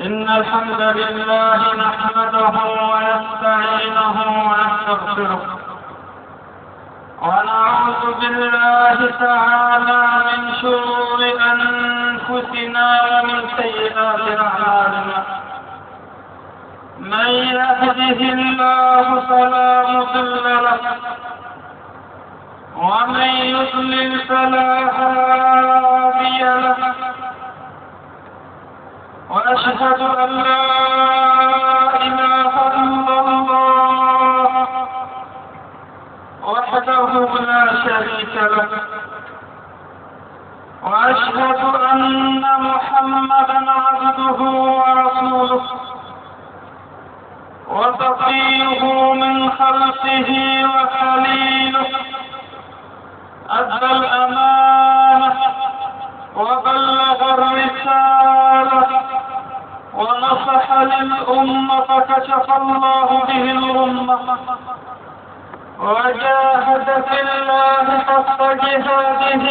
إن الحمد لله نحمده ونستعينه ونستغفره ونعوذ بالله تعالى من شرور أنفسنا ومن سيئات أعمالنا. من يهده الله فلا مضل له ومن يضلل فلا هادي له. وأشهد أن لا إله إلا الله وحده لا شريك له. وأشهد أن محمدا عبده ورسوله وصفيه من خلقه وخليله. أدى الأمانة وبلغ الرسالة ونصح للأمة فكشف الله به الأمة وجاهد في الله حق جهاده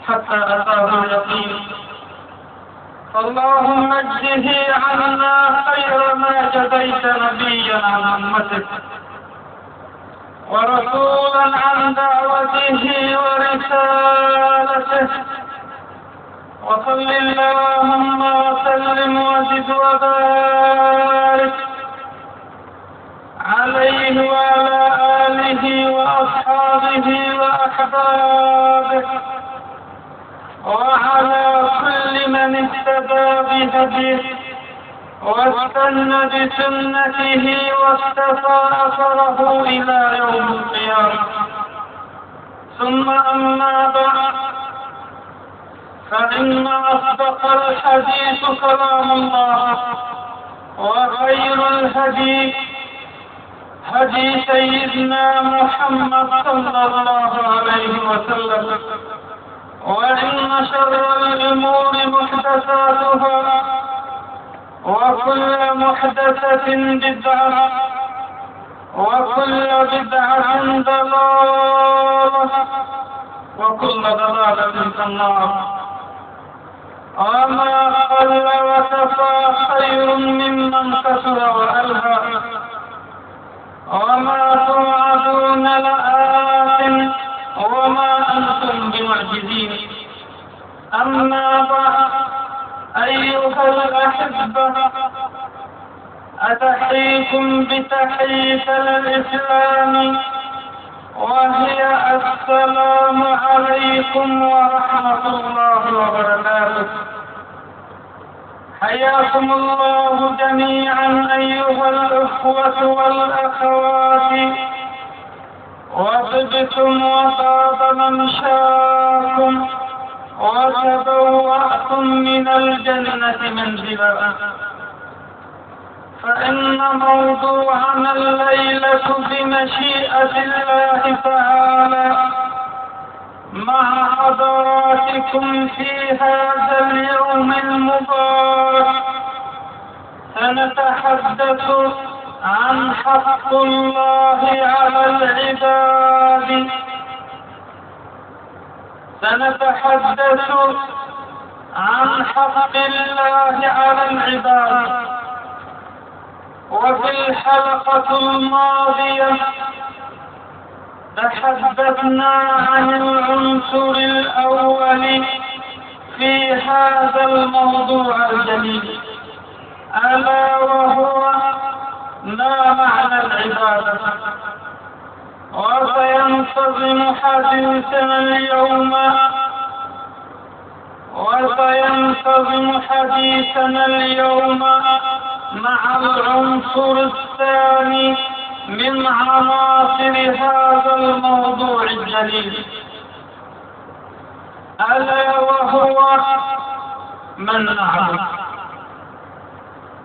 حتى أتاه اليقين. اللهم اجزه عنا خير ما جزيت نبيا عن أمتك ورسولا عن دعوته ورسالته. وصل اللهم وسلم وزد وبارك عليه وعلى آله وأصحابه وأحبابه وعلى كل من اهتدى بهديه واستنى بسنته واستفى أثره إلى يوم القيامة. ثم أما بعد، فإن أصدق الحديث كلام الله وخير الهدي هدي سيدنا محمد صلى الله عليه وسلم. وإن شر الأمور محدثاتها وكل محدثة بدعة وكل بدعة ضلالة وكل ضلالة في النار. وما قل وكفى خير ممن كثر وألهى. وما توعدون لآت وما أنتم بمعجزين. أما بعد، أيها الأحبة، أتحييكم بتحية الإسلام وهي السلام عليكم ورحمة الله وبركاته. حياكم الله جميعا أيها الأخوة والأخوات، وطبتم وطاب ممشاكم وتبوأتم من الجنة منزلا. فإن موضوعنا الليلة بمشيئة الله تعالى مع حضراتكم في هذا اليوم المبارك سنتحدث عن حق الله على العباد. سنتحدث عن حق الله على العباد. وفي الحلقة الماضية تحدثنا عن العنصر الأول في هذا الموضوع الجليل، ألا وهو ما معنى العبادة. وسينتظم حديثنا اليوم مع العنصر الثاني من عناصر هذا الموضوع الجليل، ألا وهو من نعبد.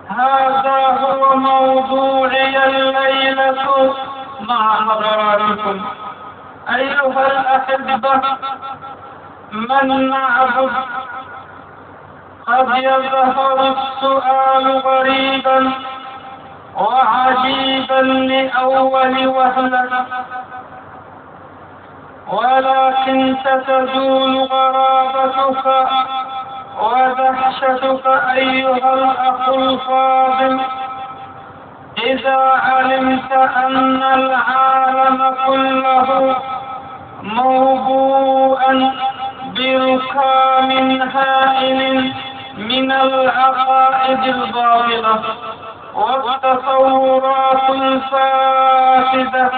هذا هو موضوعي الليلة مع حضراتكم أيها الأحبة. من نعبد؟ قد يظهر السؤال غريبا وعجيبا لأول وهلة، ولكن ستزول غرابتك ودهشتك ودهشتك أيها الأخ الفاضل إذا علمت أن العالم كله موبوءا بركام هائل من العقائد الباطلة والتصورات الفاسدة.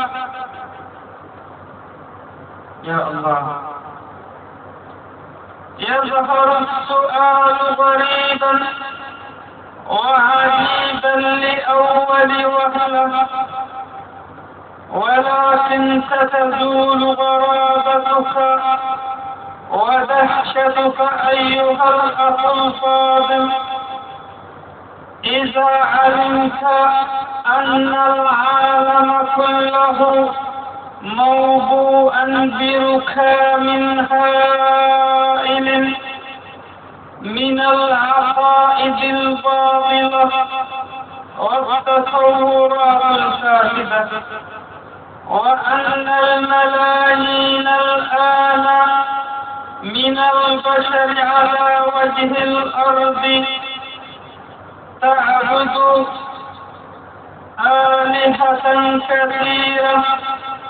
يا الله، يظهر السؤال غريبا وعجيبا لأول وهلة، ولكن ستزول غرابتك ودهشتك أيها الأخ الفاضل إذا علمت أن العالم كله موبوءا بركام هائل من العقائد الباطلة والتصورات الفاسدة، وأن الملايين الآن من البشر على وجه الأرض تعبد آلهة كثيرة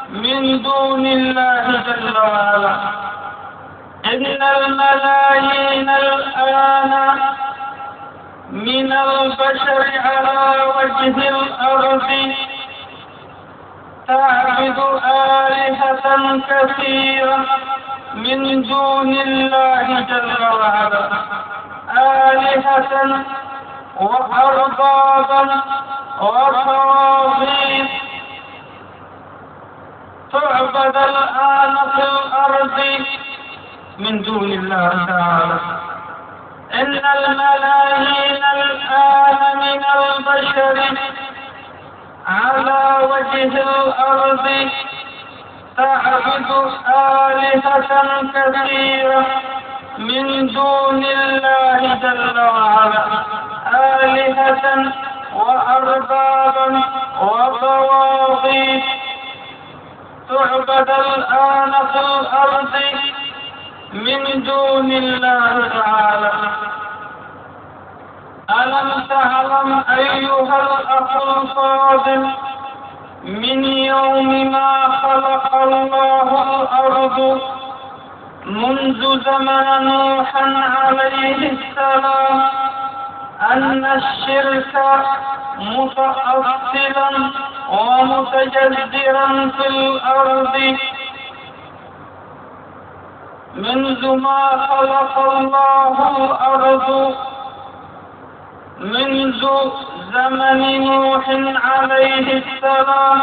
من دون الله جل وعلا. إن الملايين الآن من البشر على وجه الأرض تعبد آلهة كثيرة من دون الله جل وعلا، آلهة وأربابا وطواغيت تعبد الآن في الأرض من دون الله تعالى. إن الملايين الآن من البشر على وجه الأرض تعبد آلهة كثيرة من دون الله جل وعلا، آلهة وأربابا وطواغيت تعبد الآن في الأرض من دون الله تعالى. ألم تعلم أيها الأخ الفاضل من يوم ما خلق الله الأرض منذ زمن نوح عليه السلام أن الشرك متأصلا ومتجذرا في الأرض منذ ما خلق الله الأرض منذ زمن نوح عليه السلام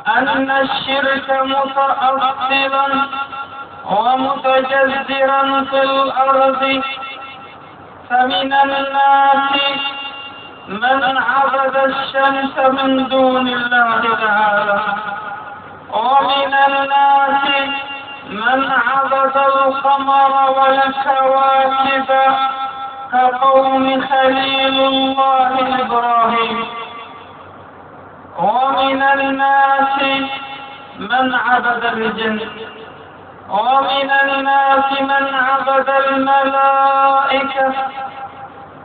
أن الشرك متأصلا ومتجذرا في الأرض. فمن الناس من عبد الشمس من دون الله تعالى، ومن الناس من عبد القمر والكواكب كقوم خليل الله إبراهيم، ومن الناس من عبد الجن، ومن الناس من عبد الملائكة،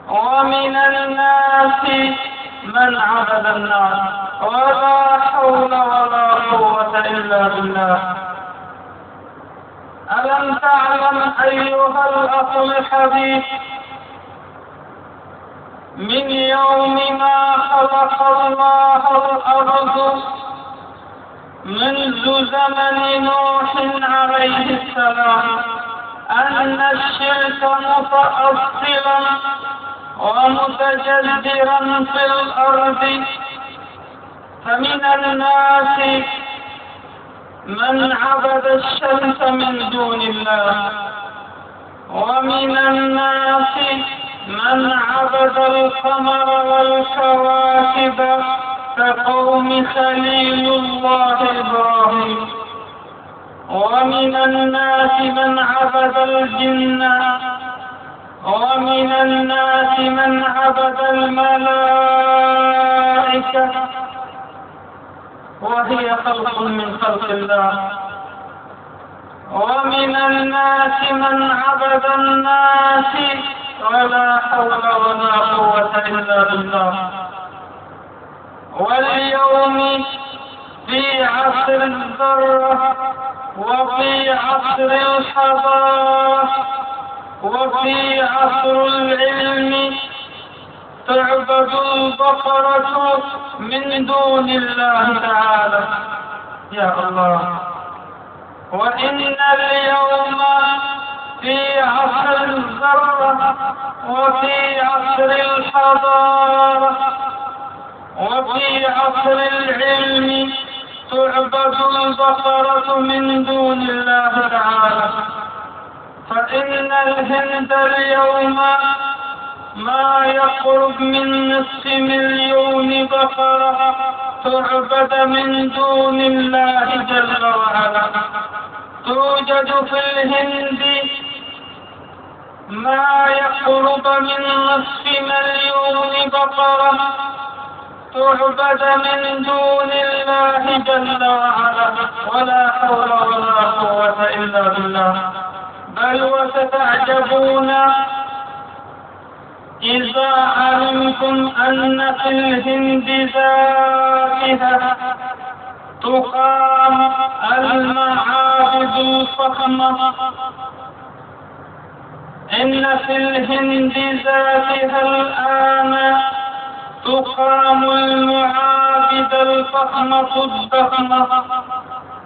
ومن الناس من عبد النار. ولا حول ولا قوة إلا بالله. ألم تعلم أيها الأخ الحبيب من يوم ما خلق الله الأرض منذ زمن نوح عليه السلام أن الشرك متأصلا ومتجذرا في الأرض. فمن الناس من عبد الشمس من دون الله، ومن الناس من عبد القمر والكواكب كقوم خليل الله إبراهيم، ومن الناس من عبد الجن، ومن الناس من عبد الملائكة وهي خلق من خلق الله، ومن الناس من عبد الناس ولا حول ولا قوة إلا بالله. واليوم في عصر الذرة، وفي عصر الحضارة، وفي عصر العلم تعبد البقرة من دون الله تعالى. يا الله. وإن اليوم في عصر الذرة، وفي عصر الحضارة، وفي عصر العلم تعبد البقرة من دون الله تعالى. فإن الهند اليوم ما يقرب من 500,000 بقرة تعبد من دون الله جل وعلا. توجد في الهند ما يقرب من 500,000 بقرة تعبد من دون الله جل وعلا، ولا حول ولا قوة إلا بالله. بل وستعجبون إذا علمتم أن في الهند ذاتها تقام المعابد الفخمة. إن في الهند ذاتها الآن تقام المعابد الفخمة الضخمة،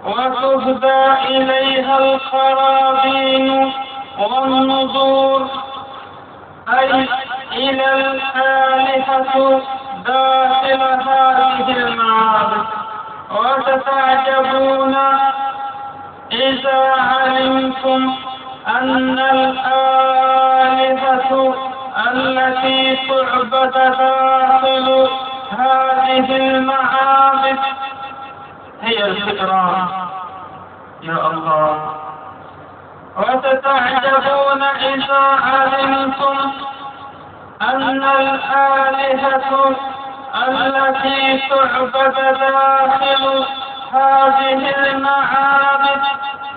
وتهدى إليها القرابين والنذور، أي إلى الآلهة داخل هذه المعابد. وستعجبون إذا علمتم أن الآلهة التي تعبد داخل هذه المعابد هي الفئران. يا الله. وستعجبون إذا علمتم أن الآلهة التي تعبد داخل هذه المعابد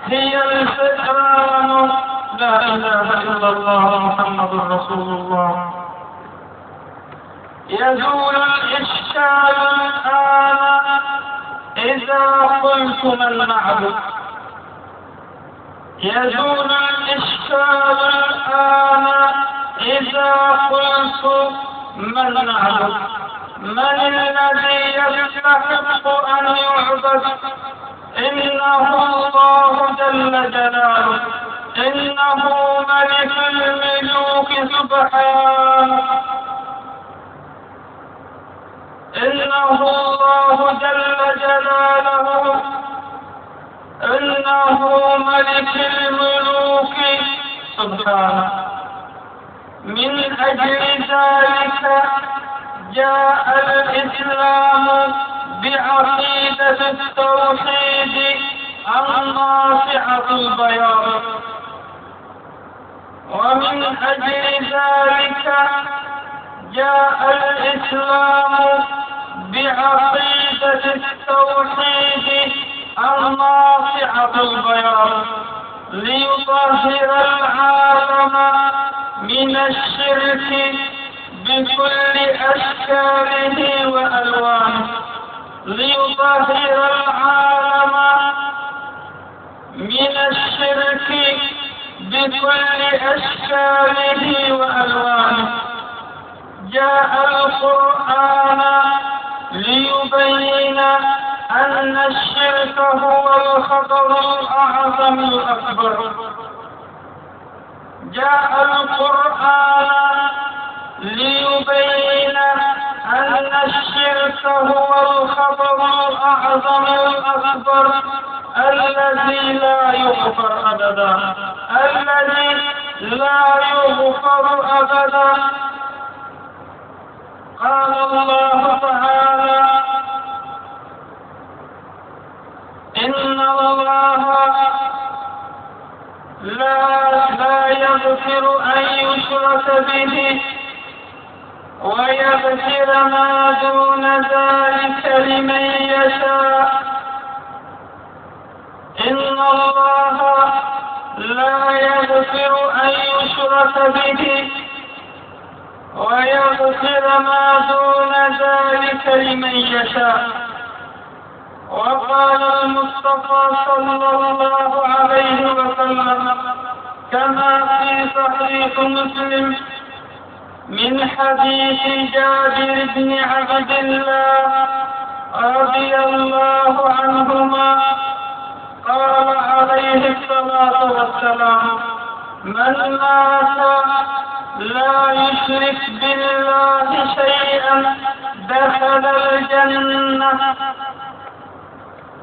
هي الفئران. لا إله إلا الله محمد رسول الله. يزول الإشكال الآن إذا قلت من نعبد. يزول الإشكال الآن إذا قلت من نعبد. من الذي يستحق أن يعبد؟ إنه الله جل جلاله، إنه ملك الملوك سبحانه، إنه الله جل جلاله، إنه ملك الملوك سبحانه. من أجل ذلك جاء الإسلام بعقيدة التوحيد الناصعة البياض. ومن أجل ذلك جاء الإسلام بعقيدة التوحيد الناصعة البياض ليطهر العالم من الشرك بكل أشكاله وألوانه، ليطهر العالم من الشرك بكل أشكاله وألوانه. جاء القرآن ليبين أن الشرك هو الخطر الأعظم الأكبر. جاء القرآن ليبين أن الشرك هو الخطر الأعظم الأكبر الذي لا يغفر أبدا، الذي لا يغفر أبدا. قال الله تعالى: إن الله لا يغفر أن يشرك به ويغفر ما دون ذلك لمن يشاء. إن الله لا يغفر أن يشرك به ويغفر ما دون ذلك لمن يشاء. وقال المصطفى صلى الله عليه وسلم كما في صحيح مسلم من حديث جابر بن عبد الله رضي الله عنهما قال عليه الصلاة والسلام: من مات لا يشرك بالله شيئا دخل الجنة،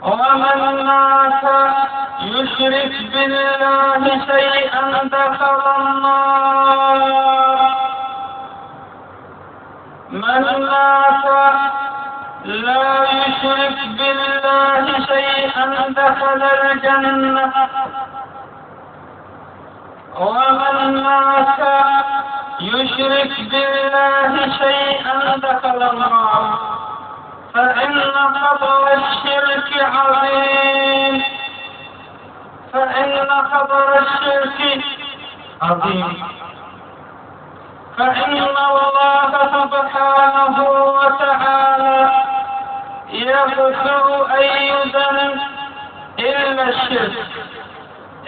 ومن مات يشرك بالله شيئا دخل النار. من مات لا يشرك بالله شيئا دخل الجنة، ومن مات يشرك بالله شيئا دخل النار. فإن خطر الشرك عظيم، فإن الله سبحانه وتعالى يغفر أي ذنب إلا الشرك.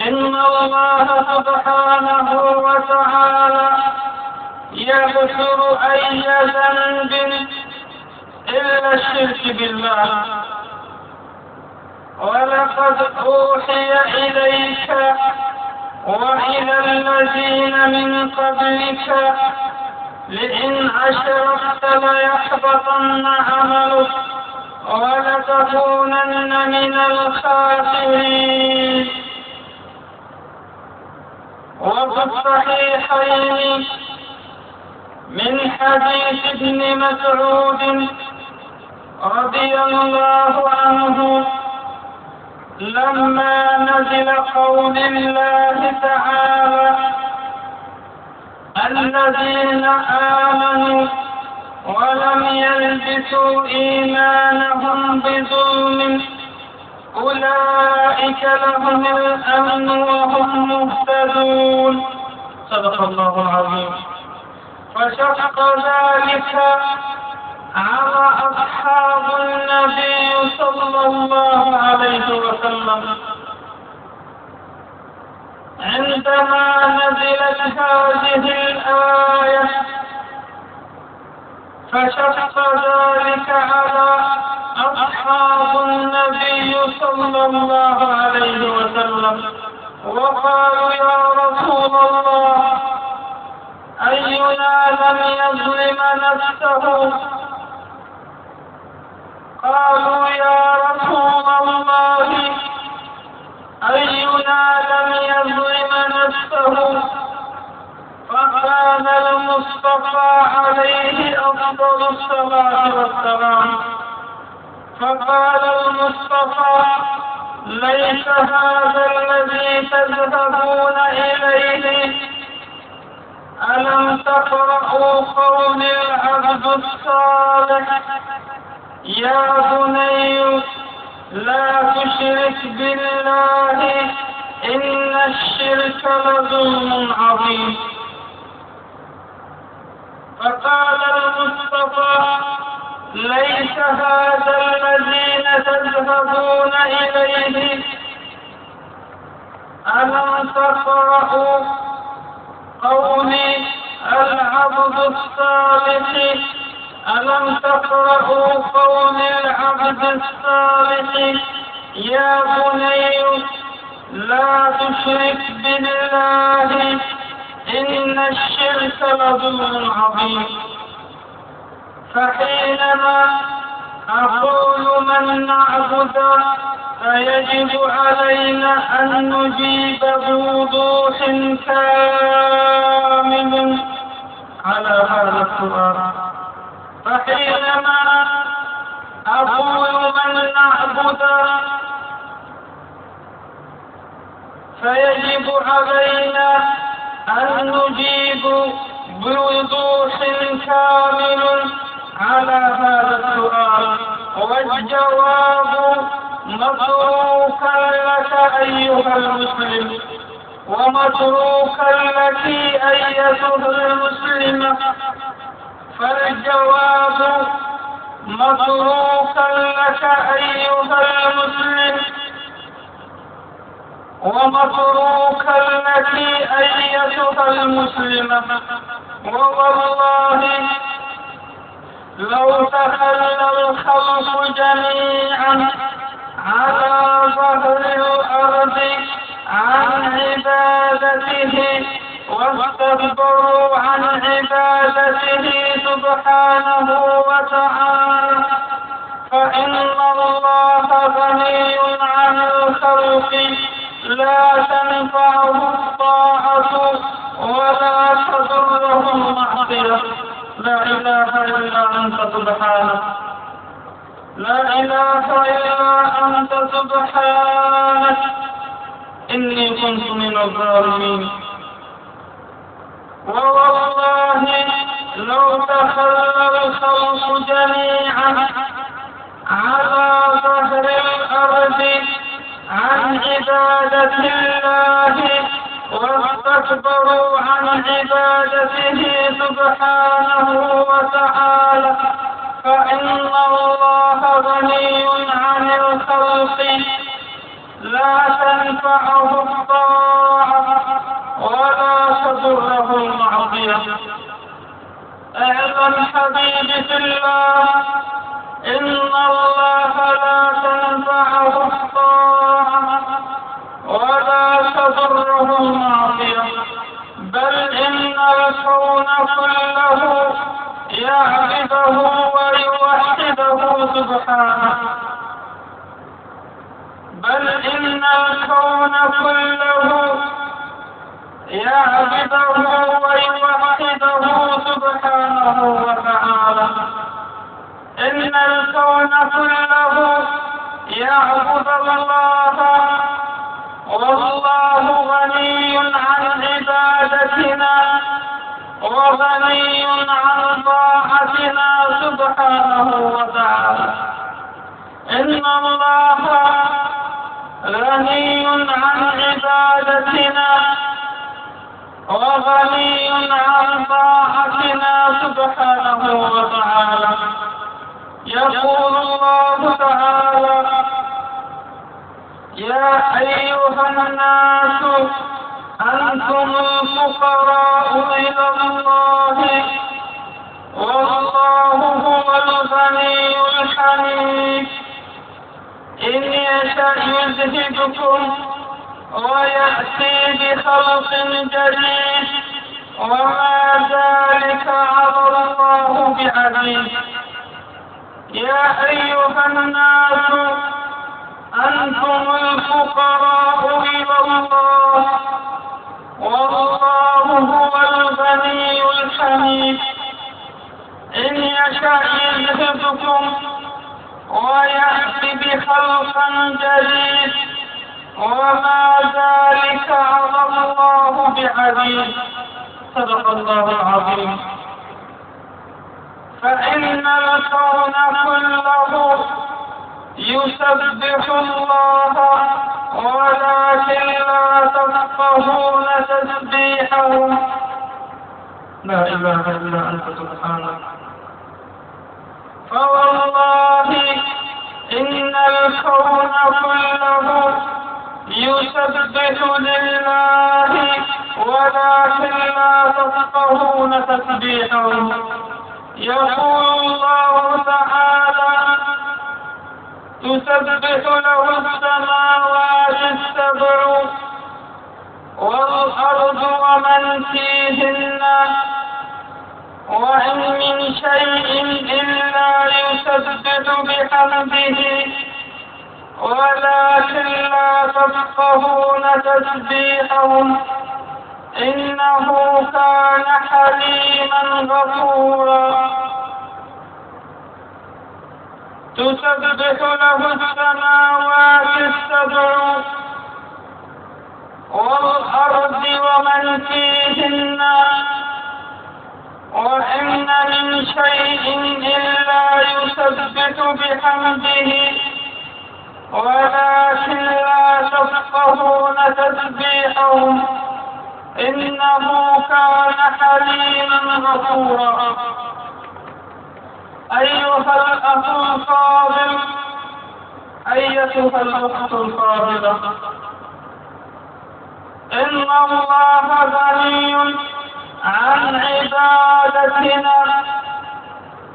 إن الله سبحانه وتعالى يغفر أي ذنب إلا الشرك بالله. ولقد أوحي إليك وإلى الذين من قبلك لئن أشركت ليحبطن عملك ولتكونن من الخاسرين. وفي الصحيحين من حديث ابن مسعود رضي الله عنه لما نزل قول الله تعالى: الذين آمنوا ولم يلبسوا إيمانهم بظلم أولئك لهم الأمن وهم مهتدون. صدق الله العظيم. فشق ذلك على أصحاب النبي صلى الله عليه وسلم عندما نزلت هذه الآية، فشق ذلك على أصحاب النبي صلى الله عليه وسلم وقالوا: يا رسول الله، أينا لم يظلم نفسه؟ قالوا: يا رسول الله، أينا لم يظلم نفسه؟ فكان المصطفى عليه أفضل الصلاة والسلام فقال المصطفى: ليس هذا الذي تذهبون إليه. ألم تقرأوا قول العبد الصالح: يا بني لا تشرك بالله إن الشرك لظلم عظيم. فقال المصطفى: ليس هذا الذين تذهبون إليه. ألم تقرأوا قولي العبد الصالح؟ ألم تقرأوا قول العبد الصالح: يا بني لا تشرك بالله إن الشرك لظلم عظيم. فحينما أقول من نعبد فيجب علينا أن نجيب بوضوح كامل على هذا السؤال. فحينما أقول من نعبد فيجب علينا أن نجيب بوضوح كامل على هذا السؤال، والجواب متروكا لك أيها المسلم، ومتروكا لك أيتها المسلمة. فالجواب متروكا لك أيها المسلم، ومتروكا لك أيتها المسلمة. ووالله لو تخلى الخلق جميعا على ظهر الأرض عن عبادته واستكبروا عن عبادته سبحانه وتعالى، فإن الله غني عن الخلق لا تنفعه الطاعة ولا تضره المعصية. لا إله إلا أنت سبحانك، لا إله إلا أنت سبحانك، إني كنت من الظالمين. ووالله لو تخلى الخلق جميعا على ظهر الأرض عن عبادة الله واستكبروا عن عبادته سبحانه وتعالى، فإن الله غني عن الخلق لا تنفعه الطاعة ولا تضره المعصية. اعلم حبيبي في الله إن الله لا تنفعه الطاعة ولا تضره المعصية، بل إن الكون كله يعبده ويوحده سبحانه، بل إن الكون كله يعبده ويوحده سبحانه وتعالى. إن الكون كله يعبد الله، والله غني عن عبادتنا وغني عن طاعتنا سبحانه وتعالى. إن الله غني عن عبادتنا وغني عن طاعتنا سبحانه وتعالى. يقول الله تعالى: يا أيها الناس أنتم الفقراء إلى الله والله هو الغني الحميد. إن يشأ يذهبكم ويأتي بخلق جديد وما ذلك على الله بعزيز. يا أيها الناس أنتم الفقراء إلى الله والله هو الغني الحميد. إن يشأ يذهبكم ويأتي بخلق جديد وما ذلك على الله بعزيز. صدق الله العظيم. فإن الكون كله يسبح الله ولكن لا تفقهون تسبيحهم. لا إله إلا أنت سبحانك. فوالله إن الكون كله يسبح لله ولكن لا تفقهون تسبيحهم. يقول الله تعالى: تسبح له السماوات السبع والأرض ومن فيهن وإن من شيء إلا يسبح بحمده ولكن لا تفقهون تسبيحهم إنه كان حليما غفورا. تسبح له السماوات السبع والأرض ومن فيهن وإن من شيء إلا يسبح بحمده ولكن لا تفقهون تسبيحهم إنه كان حليما غفورا. أيها الأخ الفاضل، أيتها الأخت الفاضلة، إن الله غني عن عبادتنا،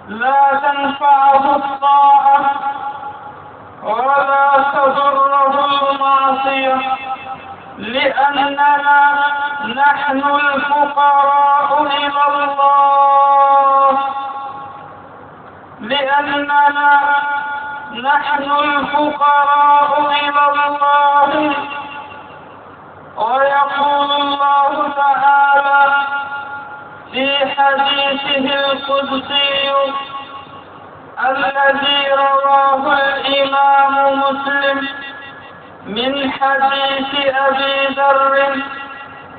لا تنفعه الطاعة ولا تضره المعصية، لأننا نحن الفقراء إلى الله، لأننا نحن الفقراء إلى الله. ويقول الله تعالى في حديثه القدسي الذي رواه الإمام مسلم من حديث أبي ذر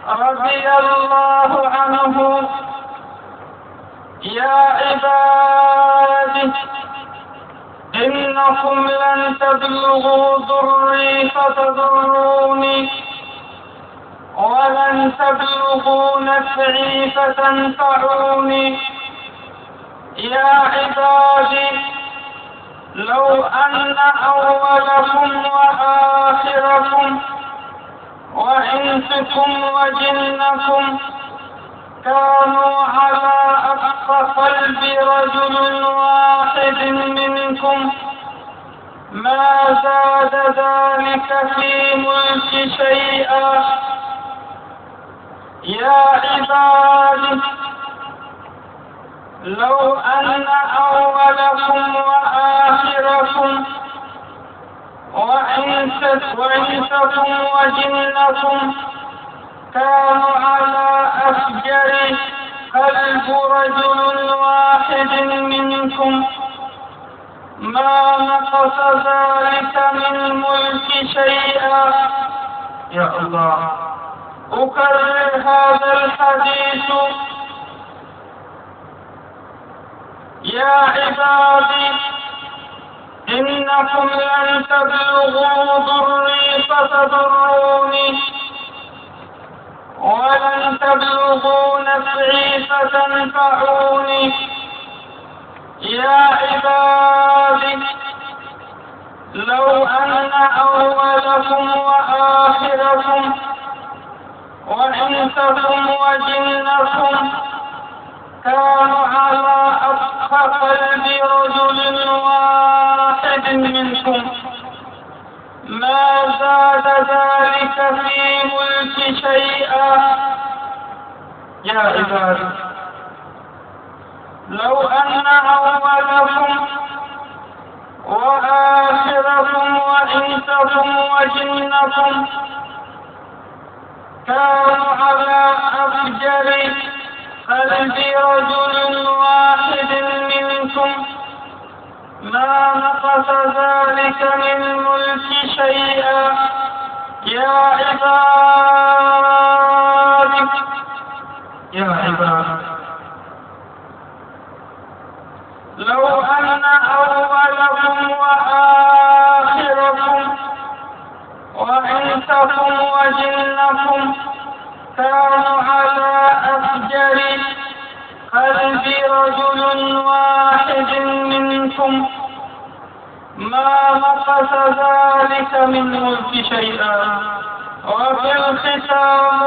رضي الله عنه: يا عبادي، إنكم لن تبلغوا ضري فتضروني، ولن تبلغوا نفعي فتنفعوني. يا عبادي، لو أن أولكم وآخركم وإنسكم وجنكم كانوا على أتقى قلب رجل واحد منكم ما زاد ذلك في ملك شيئا. يا عبادي، لو أن أولكم وآخركم وإنسكم وجنكم كانوا على أفجر قلب رجل واحد منكم ما نقص ذلك من ملك شيئا. يا الله، أكرر هذا الحديث: يا عبادي، إنكم لن تبلغوا ضري فتضروني، ولن تبلغوا نفعي فتنفعوني. يا عبادي، لو أن أولكم وآخركم وإنسكم وجنكم كانوا على أتقى قلب رجل واحد منكم ما زاد ذلك في ملك شيئا. يا عبادي، لو أن أولكم وآخركم وإنسكم وجنكم كانوا على أفجر قلب رجل واحد منكم ما نقص ذلك من ملك شيئا. يا عبادي، يا عبادي، لو أن أولكم وآخركم وإنسكم وجنكم كانوا على أفجر قلب رجل واحد منكم ما نقص ذلك من ملك شيئا. وفي الختام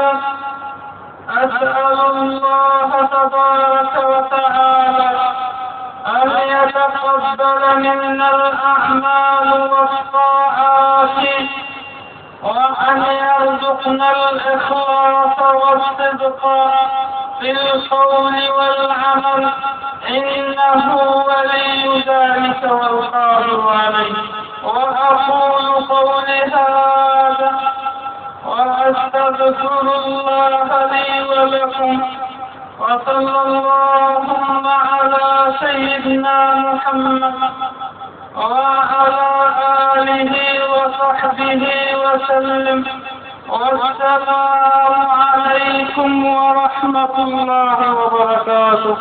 أسأل الله تبارك وتعالى أن يتقبل منا الأعمال والطاعات، وأن يرزقنا الإخلاص والصدق في القول والعمل، إنه ولي ذلك والقادر عليه. وأقول قولي هذا وأستغفر الله لي ولكم، وصلى اللهم على سيدنا محمد وعلى آله وصحبه وسلم، والسلام عليكم ورحمة الله وبركاته.